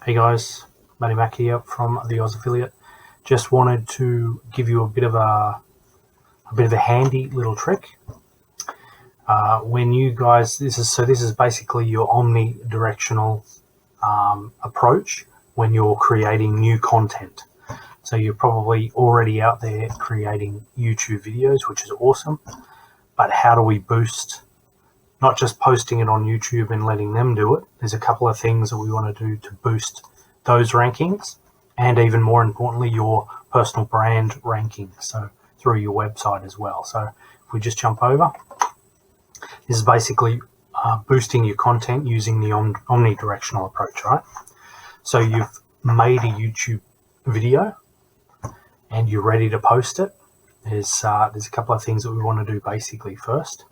Hey guys, Matty Mac here from the Oz Affiliate. Just wanted to give you a bit of a handy little trick. When you guys, this is basically your omnidirectional approach when you're creating new content. So you're probably already out there creating YouTube videos, which is awesome. But how do we boost? Not just posting it on YouTube and letting them do it. There's a couple of things that we want to do to boost those rankings, and even more importantly, your personal brand rankings, so through your website as well. So if we just jump over, this is basically boosting your content using the omnidirectional approach, right? So you've made a YouTube video and you're ready to post it. There's a couple of things that we want to do basically first.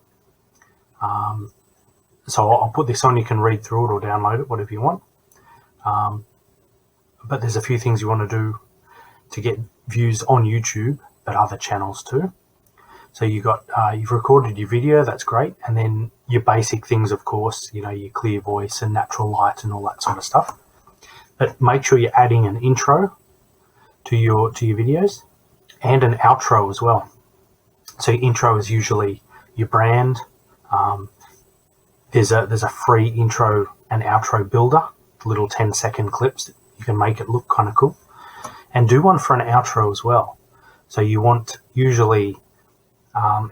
So I'll put this on, you can read through it or download it, whatever you want. But there's a few things you want to do to get views on YouTube, but other channels too. So you've recorded your video, that's great. And then your basic things, of course, your clear voice and natural light and all that sort of stuff. But make sure you're adding an intro to your videos and an outro as well. So your intro is usually your brand. There's a free intro and outro builder, little 10-second clips. You can make it look kind of cool. And do one for an outro as well. So you want, usually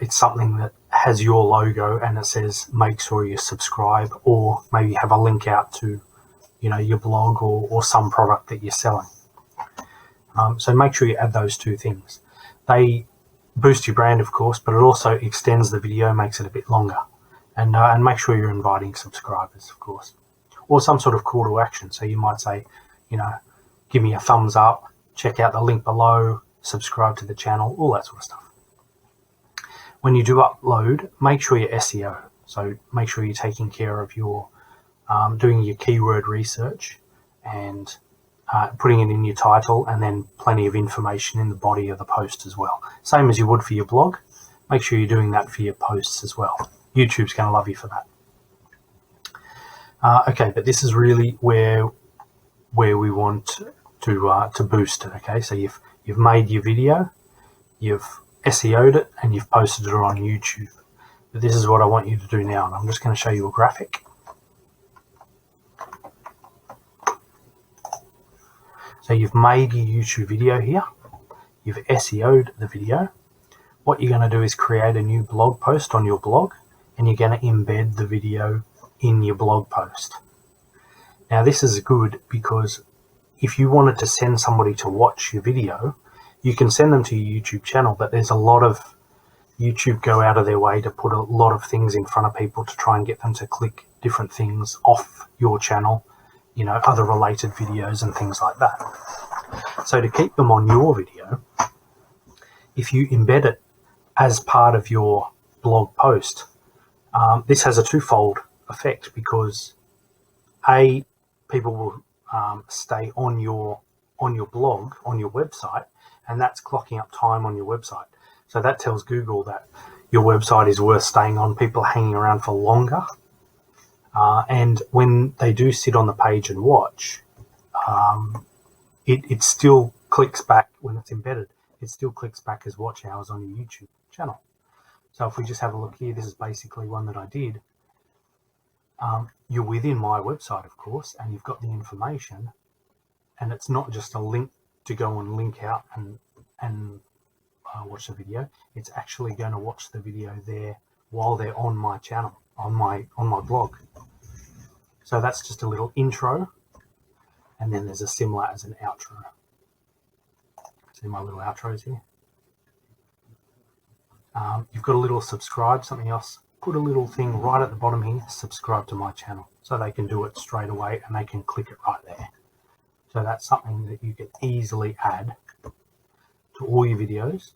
it's something that has your logo and it says make sure you subscribe, or maybe have a link out to your blog or some product that you're selling. So make sure you add those two things. They boost your brand, of course, but it also extends the video, makes it a bit longer. And make sure you're inviting subscribers, of course, or some sort of call to action. So you might say, give me a thumbs up, check out the link below, subscribe to the channel, all that sort of stuff. When you do upload, make sure you're SEO. So make sure you're taking care of your, doing your keyword research and putting it in your title, and then plenty of information in the body of the post as well. Same as you would for your blog. Make sure you're doing that for your posts as well. YouTube's going to love you for that. Okay, but this is really where we want to boost it. Okay, so you've made your video, you've SEO'd it, and you've posted it on YouTube. But this is what I want you to do now, and I'm just going to show you a graphic. So you've made your YouTube video here, you've SEO'd the video. What you're going to do is create a new blog post on your blog, and you're going to embed the video in your blog post. Now this is good because if you wanted to send somebody to watch your video, you can send them to your YouTube channel, but there's a lot of YouTube go out of their way to put a lot of things in front of people to try and get them to click different things off your channel, other related videos and things like that. So to keep them on your video, if you embed it as part of your blog post, this has a twofold effect, because people will stay on your blog, on your website, and that's clocking up time on your website. So that tells Google that your website is worth staying on, people hanging around for longer. And when they do sit on the page and watch, it still clicks back when it's embedded. It still clicks back as watch hours on your YouTube channel. So if we just have a look here, this is basically one that I did. You're within my website, of course, and you've got the information, and it's not just a link to go and link out and watch the video. It's actually going to watch the video there while they're on my channel, on my blog. So that's just a little intro, and then there's a similar as an outro. See my little outros here. You've got a little subscribe, something else. Put a little thing right at the bottom here, subscribe to my channel, so they can do it straight away and they can click it right there. So that's something that you can easily add to all your videos,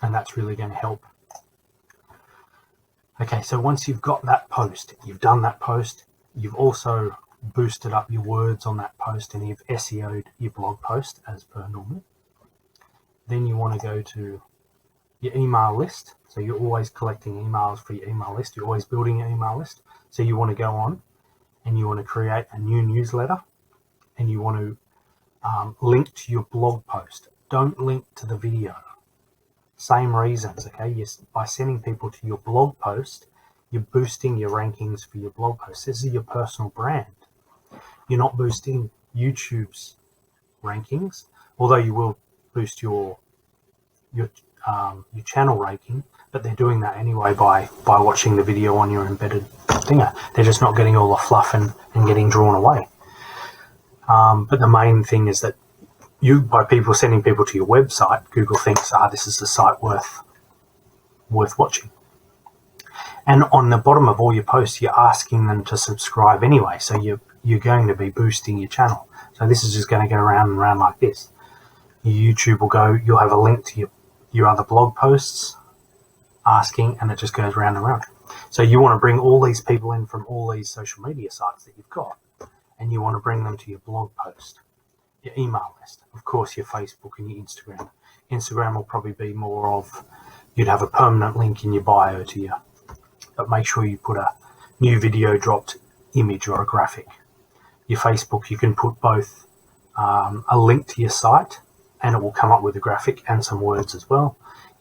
and that's really going to help. Okay, so once you've got that post, you've done that post, you've also boosted up your words on that post, and you've SEO'd your blog post as per normal. Then you want to go to your email list. So you're always collecting emails for your email list. You're always building your email list. So you want to go on and you want to create a new newsletter and you want to link to your blog post, don't link to the video. Same reasons, okay? Yes, by sending people to your blog post, you're boosting your rankings for your blog post. This is your personal brand. You're not boosting YouTube's rankings, although you will boost your channel ranking, but they're doing that anyway by watching the video on your embedded thinger. They're just not getting all the fluff and getting drawn away. But the main thing is that by people sending people to your website, Google thinks, this is a site worth watching. And on the bottom of all your posts, you're asking them to subscribe anyway. So you're going to be boosting your channel. So this is just going to go around and around like this. YouTube will you'll have a link to your other blog posts asking, and it just goes round and round. So you want to bring all these people in from all these social media sites that you've got, and you want to bring them to your blog post, your email list, of course, your Facebook and your Instagram. Instagram will probably be more of, you'd have a permanent link in your bio to you, but make sure you put a new video dropped image or a graphic. Your Facebook, you can put both a link to your site, and it will come up with a graphic and some words as well.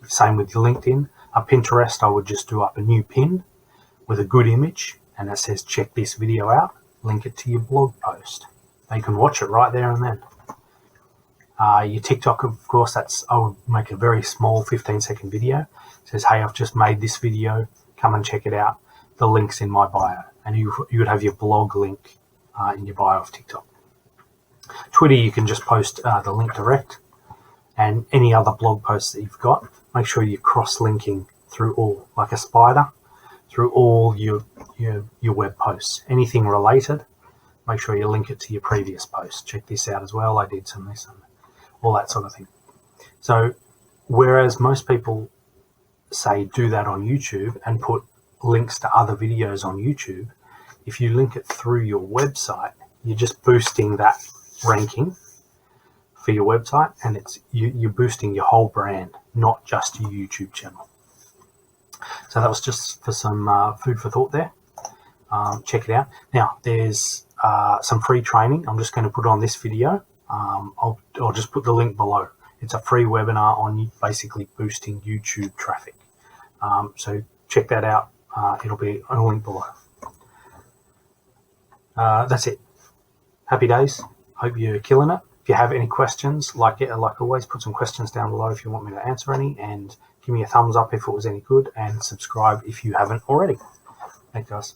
Same with your LinkedIn. A Pinterest, I would just do up a new pin with a good image, and that says, check this video out, link it to your blog post. They can watch it right there and then. Your TikTok, of course, I would make a very small 15-second video. It says, hey, I've just made this video, come and check it out. The link's in my bio. And you would have your blog link in your bio of TikTok. Twitter, you can just post the link direct, and any other blog posts that you've got, make sure you're cross-linking through all, like a spider, through all your web posts. Anything related, make sure you link it to your previous post. Check this out as well. I did some of this and all that sort of thing. So whereas most people say do that on YouTube and put links to other videos on YouTube, if you link it through your website, you're just boosting that ranking for your website, and you're boosting your whole brand, not just your YouTube channel. So that was just for some food for thought there. Check it out. Now there's some free training I'm just going to put on this video. I'll just put the link below. It's a free webinar on basically boosting YouTube traffic. So check that out. It'll be on a link below. That's it. Happy days. Hope you're killing it. If you have any questions, like always, put some questions down below if you want me to answer any, and give me a thumbs up if it was any good, and subscribe if you haven't already. Thanks, guys.